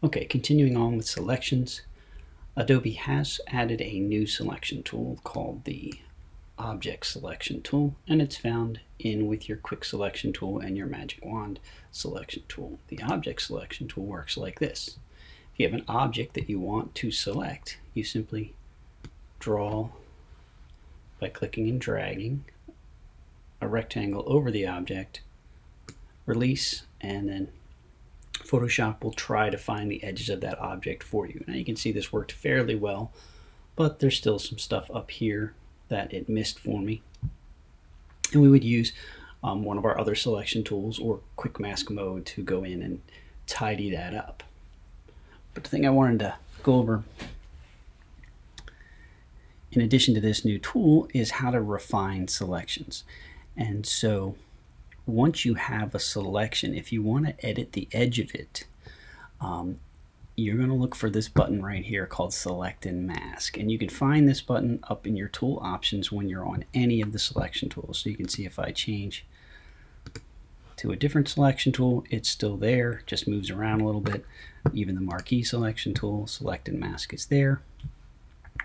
Okay, continuing on with selections, Adobe has added a new selection tool called the Object Selection Tool, and it's found in with your Quick Selection Tool and your Magic Wand Selection Tool. The Object Selection Tool works like this. If you have an object that you want to select, you simply draw by clicking and dragging a rectangle over the object, release, and then Photoshop will try to find the edges of that object for you. Now you can see this worked fairly well, but there's still some stuff up here that it missed for me. And we would use one of our other selection tools or quick mask mode to go in and tidy that up. But the thing I wanted to go over in addition to this new tool is how to refine selections. And so once you have a selection, if you want to edit the edge of it, you're going to look for this button right here called Select and Mask. And you can find this button up in your tool options when you're on any of the selection tools. So you can see if I change to a different selection tool, it's still there, just moves around a little bit. Even the marquee selection tool, Select and Mask, is there.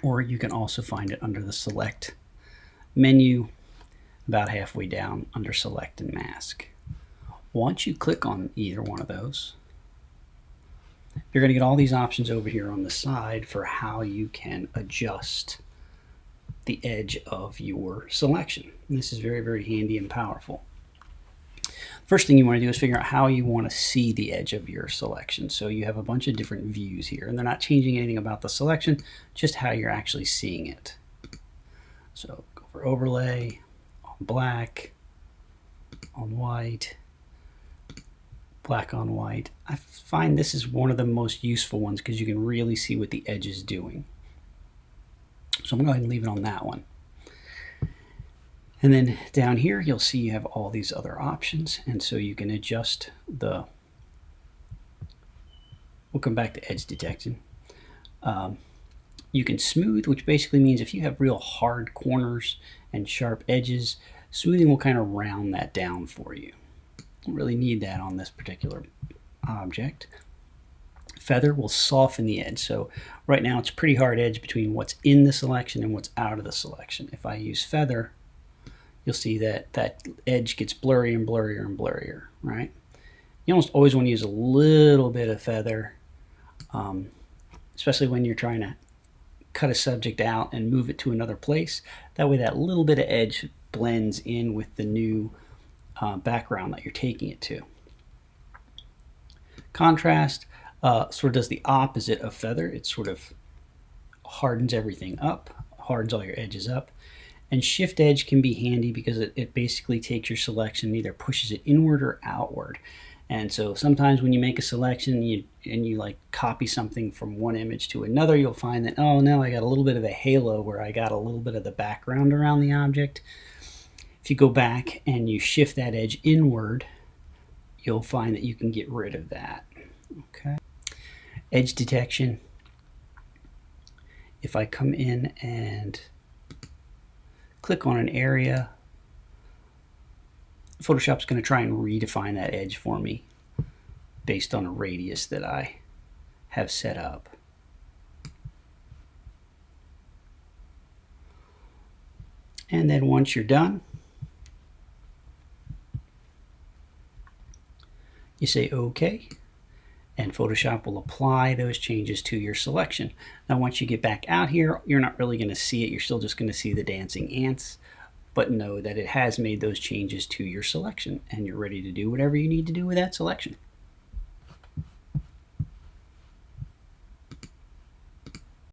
Or you can also find it under the Select menu about halfway down under Select and Mask. Once you click on either one of those, you're going to get all these options over here on the side for how you can adjust the edge of your selection. And this is very, very handy and powerful. First thing you want to do is figure out how you want to see the edge of your selection. So you have a bunch of different views here, and they're not changing anything about the selection, just how you're actually seeing it. So go for overlay, on black, on white, black on white. I find this is one of the most useful ones because you can really see what the edge is doing. So I'm going to go ahead and leave it on that one. And then down here, you'll see you have all these other options. And so you can adjust the, we'll come back to edge detection. You can smooth, which basically means if you have real hard corners and sharp edges, smoothing will kind of round that down for you. Don't really need that on this particular object. Feather will soften the edge. So right now it's a pretty hard edge between what's in the selection and what's out of the selection. If I use feather, you'll see that that edge gets blurrier and blurrier and blurrier, right? You almost always want to use a little bit of feather, especially when you're trying to cut a subject out and move it to another place. That way that little bit of edge blends in with the new background that you're taking it to. Contrast sort of does the opposite of feather. It sort of hardens everything up, hardens all your edges up. And shift edge can be handy because it basically takes your selection and either pushes it inward or outward. And so sometimes when you make a selection and you like copy something from one image to another, you'll find that, oh, now I got a little bit of a halo where I got a little bit of the background around the object. If you go back and you shift that edge inward, you'll find that you can get rid of that. Okay. Edge detection. If I come in and click on an area, Photoshop's going to try and redefine that edge for me based on a radius that I have set up. And then once you're done, you say OK, and Photoshop will apply those changes to your selection. Now once you get back out here, you're not really going to see it. You're still just going to see the dancing ants, but know that it has made those changes to your selection and you're ready to do whatever you need to do with that selection.